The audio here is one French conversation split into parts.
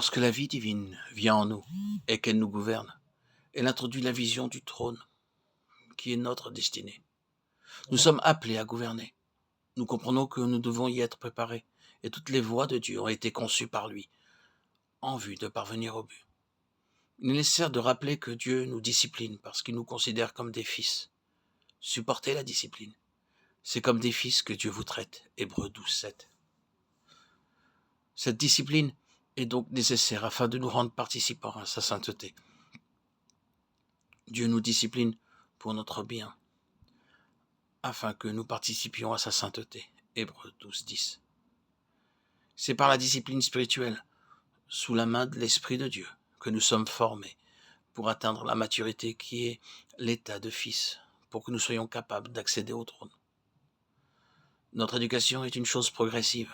Lorsque la vie divine vient en nous et qu'elle nous gouverne, elle introduit la vision du trône, qui est notre destinée. Nous sommes appelés à gouverner. Nous comprenons que nous devons y être préparés, et toutes les voies de Dieu ont été conçues par lui, en vue de parvenir au but. Il est nécessaire de rappeler que Dieu nous discipline parce qu'il nous considère comme des fils. Supportez la discipline. C'est comme des fils que Dieu vous traite. Hébreux 12:7. Cette discipline est donc nécessaire afin de nous rendre participants à sa sainteté. Dieu nous discipline pour notre bien, afin que nous participions à sa sainteté. Hébreux 12:10. C'est par la discipline spirituelle, sous la main de l'Esprit de Dieu, que nous sommes formés pour atteindre la maturité qui est l'état de fils, pour que nous soyons capables d'accéder au trône. Notre éducation est une chose progressive.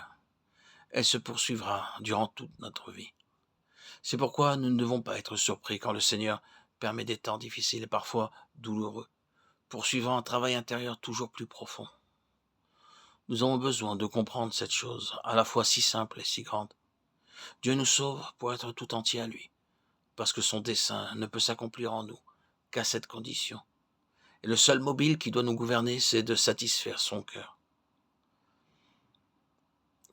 Elle se poursuivra durant toute notre vie. C'est pourquoi nous ne devons pas être surpris quand le Seigneur permet des temps difficiles et parfois douloureux, poursuivant un travail intérieur toujours plus profond. Nous avons besoin de comprendre cette chose, à la fois si simple et si grande. Dieu nous sauve pour être tout entier à lui, parce que son dessein ne peut s'accomplir en nous qu'à cette condition. Et le seul mobile qui doit nous gouverner, c'est de satisfaire son cœur.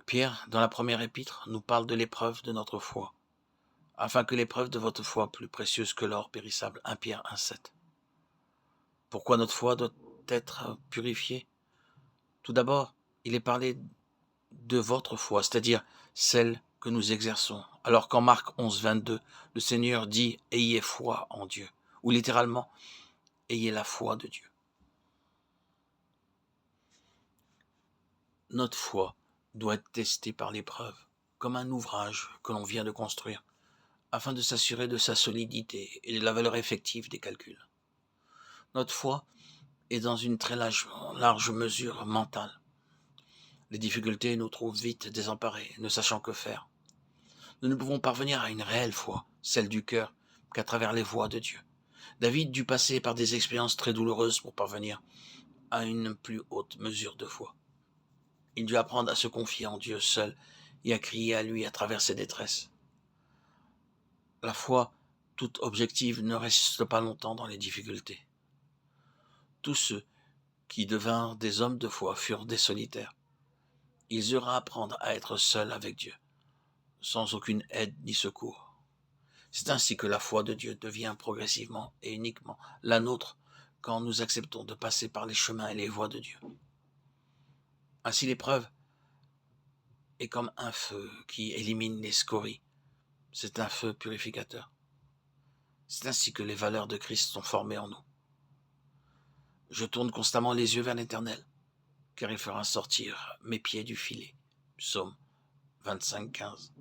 Pierre, dans la première épître, nous parle de l'épreuve de notre foi, afin que l'épreuve de votre foi, plus précieuse que l'or périssable, 1 Pierre 1:7. Pourquoi notre foi doit être purifiée? Tout d'abord, il est parlé de votre foi, c'est-à-dire celle que nous exerçons. Alors qu'en Marc 11:22, le Seigneur dit « Ayez foi en Dieu », ou littéralement « Ayez la foi de Dieu ». Notre foi doit être testée par l'épreuve, comme un ouvrage que l'on vient de construire, afin de s'assurer de sa solidité et de la valeur effective des calculs. Notre foi est dans une très large mesure mentale. Les difficultés nous trouvent vite désemparés, ne sachant que faire. Nous ne pouvons parvenir à une réelle foi, celle du cœur, qu'à travers les voies de Dieu. David dut passer par des expériences très douloureuses pour parvenir à une plus haute mesure de foi. Il dut apprendre à se confier en Dieu seul et à crier à lui à travers ses détresses. La foi, toute objective, ne reste pas longtemps dans les difficultés. Tous ceux qui devinrent des hommes de foi furent des solitaires. Ils eurent à apprendre à être seuls avec Dieu, sans aucune aide ni secours. C'est ainsi que la foi de Dieu devient progressivement et uniquement la nôtre quand nous acceptons de passer par les chemins et les voies de Dieu. Ainsi l'épreuve est comme un feu qui élimine les scories. C'est un feu purificateur. C'est ainsi que les valeurs de Christ sont formées en nous. Je tourne constamment les yeux vers l'Éternel, car il fera sortir mes pieds du filet. Psaume 25:15.